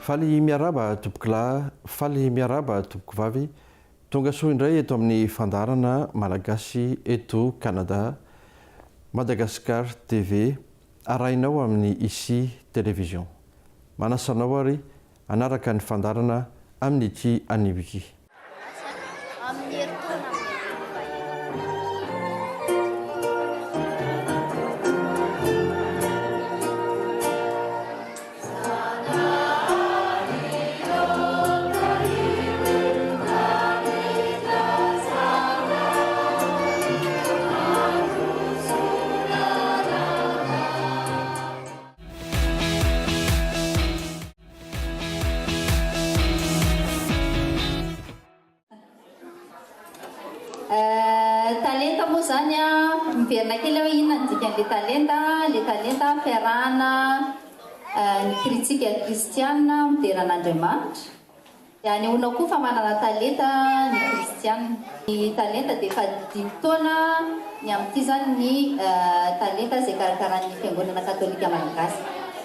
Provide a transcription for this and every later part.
Faly miaraba tompoko lahy, faly miaraba tompoko vavy. Tonga soa indray eto amin'ny fandaharana Malagasy eto Canada, MADAGASCAR TV, arahinao amin'ny ici télévision. Manasanao ary anaraka ny fandaharana amin'ity anivy. Talenta moa zany miverina kely hoe inona ny dikan'le talenta fiarahana ny kritika kristianina moderan'Andriamanitra. Anehoana koa fa manana talenta ny kristianina. Ny talenta dia efa 5 taona ny amin'ity zany ny talenta izay karakaran'ny fiangonana katolika malagasy.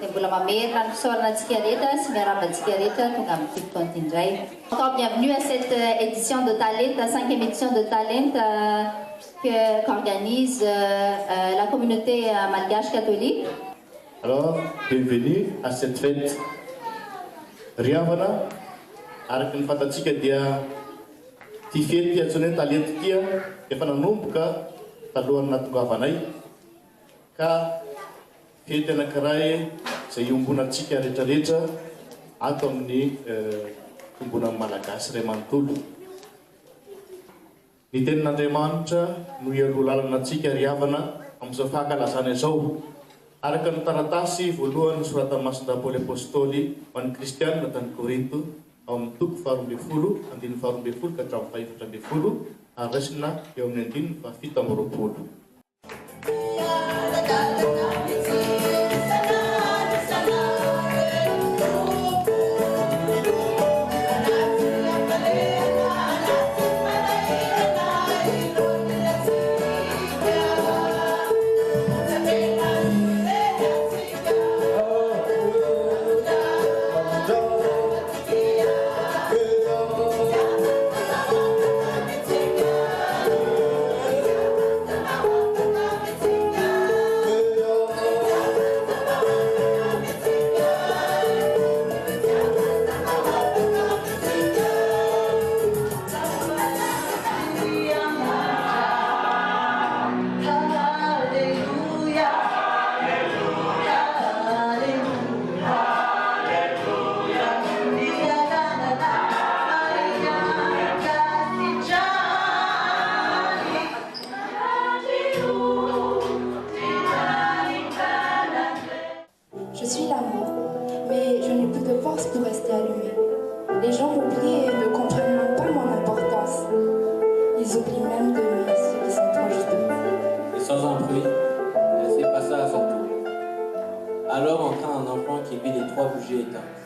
Dia mbola mamerina ny fisaorana antsika rehetra sy miaraba antsika rehetra tonga amin'ny 7 taona indray. Encore bienvenue à cette édition de Talenta, 5e édition de Talenta qu'organise la communauté malgache catholique. Alors, bienvenue à cette fête. Riavana, araka ny fantatsika dia ty fety antsoina Talenta tia efa nanomboka talohan'ny nahatongavanay ka fety anankiray izay iombonantsika rehetrarehetra ato amin'ny tombona malagasy ray manontolo. Ny tenin'Andriamanitra no ialoha lalana antsika riavana amin'izao fahankalazana izao. Araka ny taratasy voalohany soratan'ny mason'i Paoly Apôstôly ho an'ny kristianina tany Korinto ao amin'ny toko 12, andininy 12 ka hatramin'ny 14, ary raisina eo amin'ny andininy 17. Je suis l'amour, mais je n'ai plus de force pour rester allumée. Les gens m'oublient et ne comprennent même pas mon importance. Ils oublient même d'aimer ceux qui sont proches d'eux. Et sans un bruit, elle s'est passée à son tour. Alors entra un enfant qui vit les 3 bougies éteintes.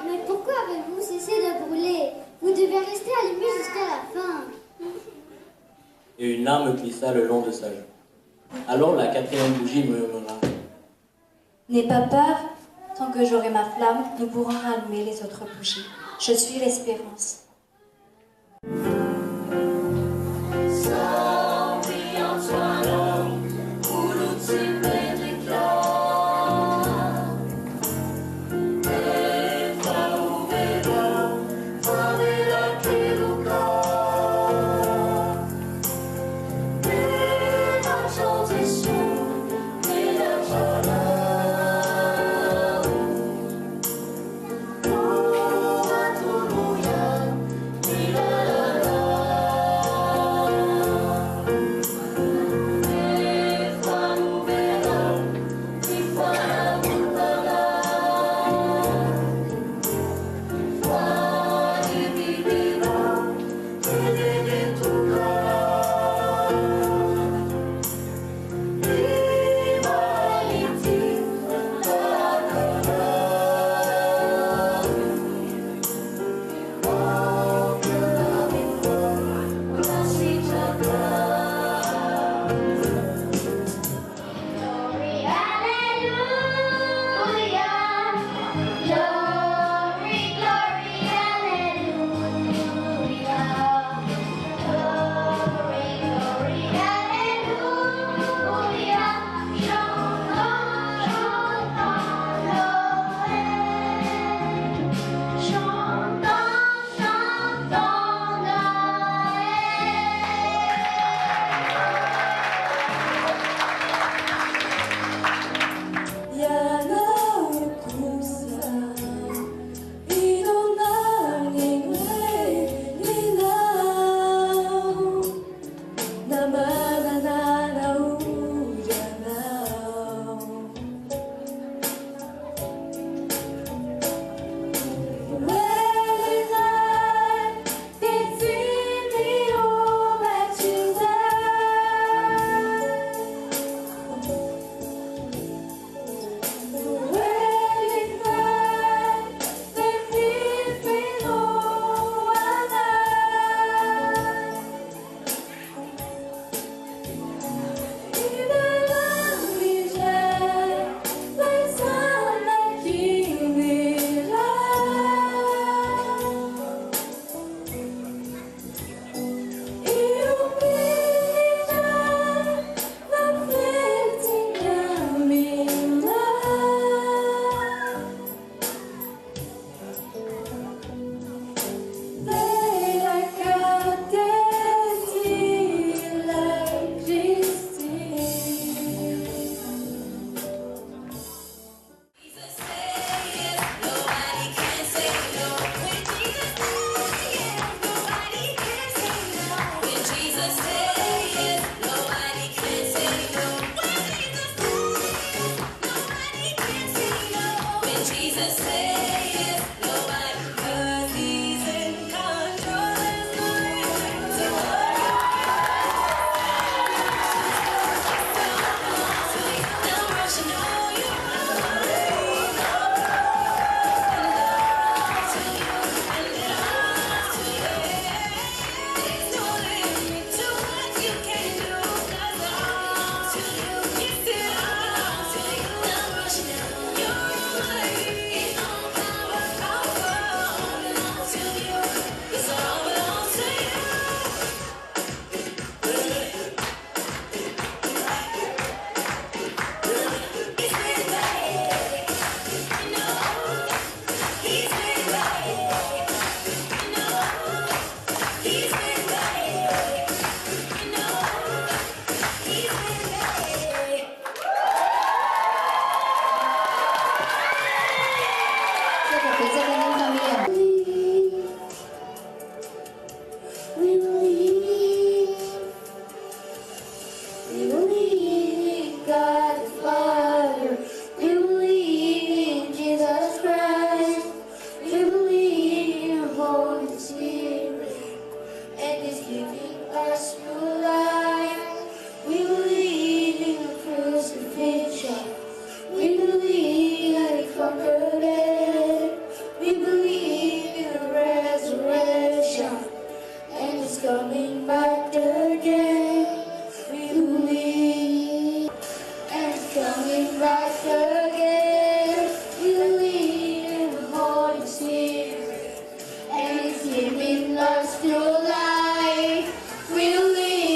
Mais pourquoi avez-vous cessé de brûler? Vous devez rester allumé jusqu'à la fin. Et une larme glissa le long de sa joue. Alors la 4e bougie murmura. N'aie pas peur, tant que j'aurai ma flamme, nous pourrons rallumer les autres bougies. Je suis l'espérance. Hallelujah. We believe in God the Father. We believe in Jesus Christ. We believe in the Holy Spirit, and He's giving us new life. We believe in the crucifixion. We believe that He conquered it. We believe in the resurrection, and He's coming back again. We believe, and He's coming back again. We believe in the Holy Spirit, and He's giving us new life. We believe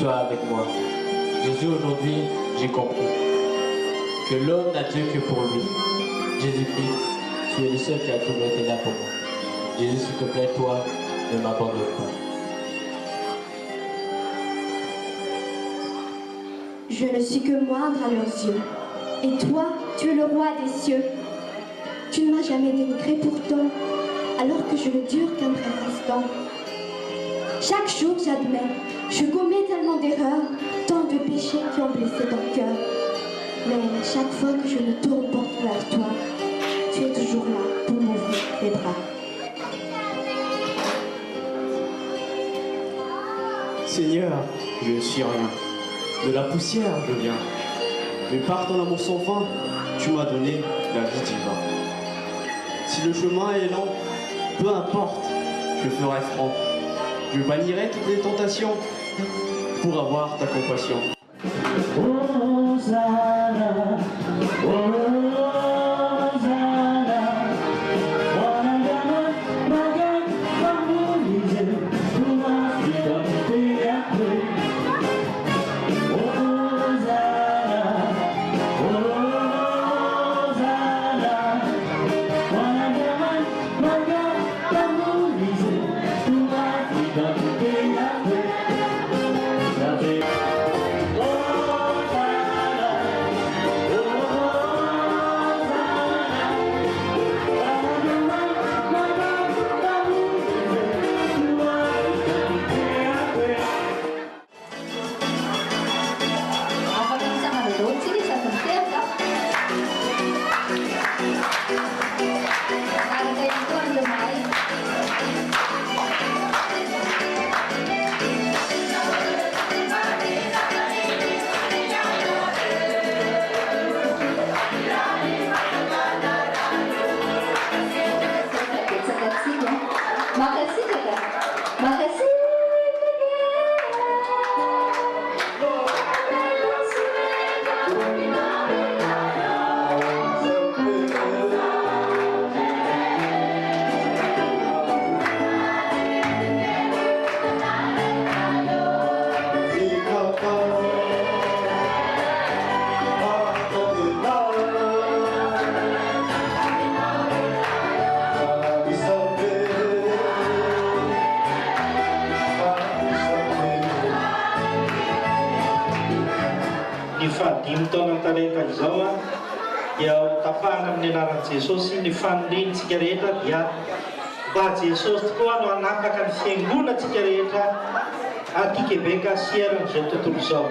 sois avec moi. Jésus, aujourd'hui, j'ai compris que l'homme n'a Dieu que pour lui. Jésus-Christ, tu es le seul qui a toujours été là pour moi. Jésus, s'il te plaît, toi, ne m'abandonne pas. Je ne suis que moindre à leurs yeux. Et toi, tu es le roi des cieux. Tu ne m'as jamais dénigré pourtant, alors que je ne dure qu'un bref instant. Chaque jour, j'admets, je commets tellement d'erreurs, tant de péchés qui ont blessé ton cœur. Mais chaque fois que je me tourne porte vers toi, tu es toujours là pour m'ouvrir les bras. Seigneur, je ne suis rien. De la poussière, je viens. Mais par ton amour sans fin, tu m'as donné la vie divine. Si le chemin est lent, peu importe, je ferai front. Je bannirai toutes les tentations pour avoir ta compassion. Dimy taona talenta izao dia tapahana amin'ny anaran'i Jesosy ny faniriantsika rehetra dia mba Jesosy tokoa no hanapaka ny fiangonantsika rehetra aty Kebeka sy amin'izao tontolo izao.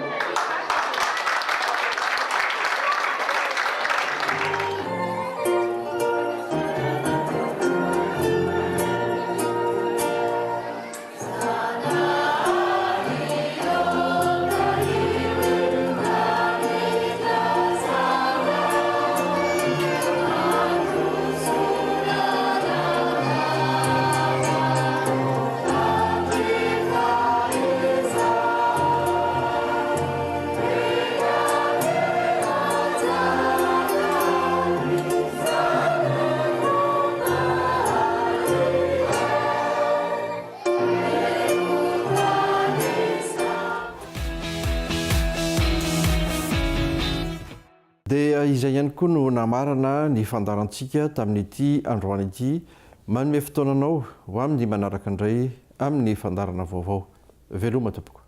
Dia izay ihany koa no namarana ny fandarantsika tamin'ity androany ity, manome fotoananao ho amin'ny manaraka indray amin'ny fandarana vaovao. Veloma tompoko.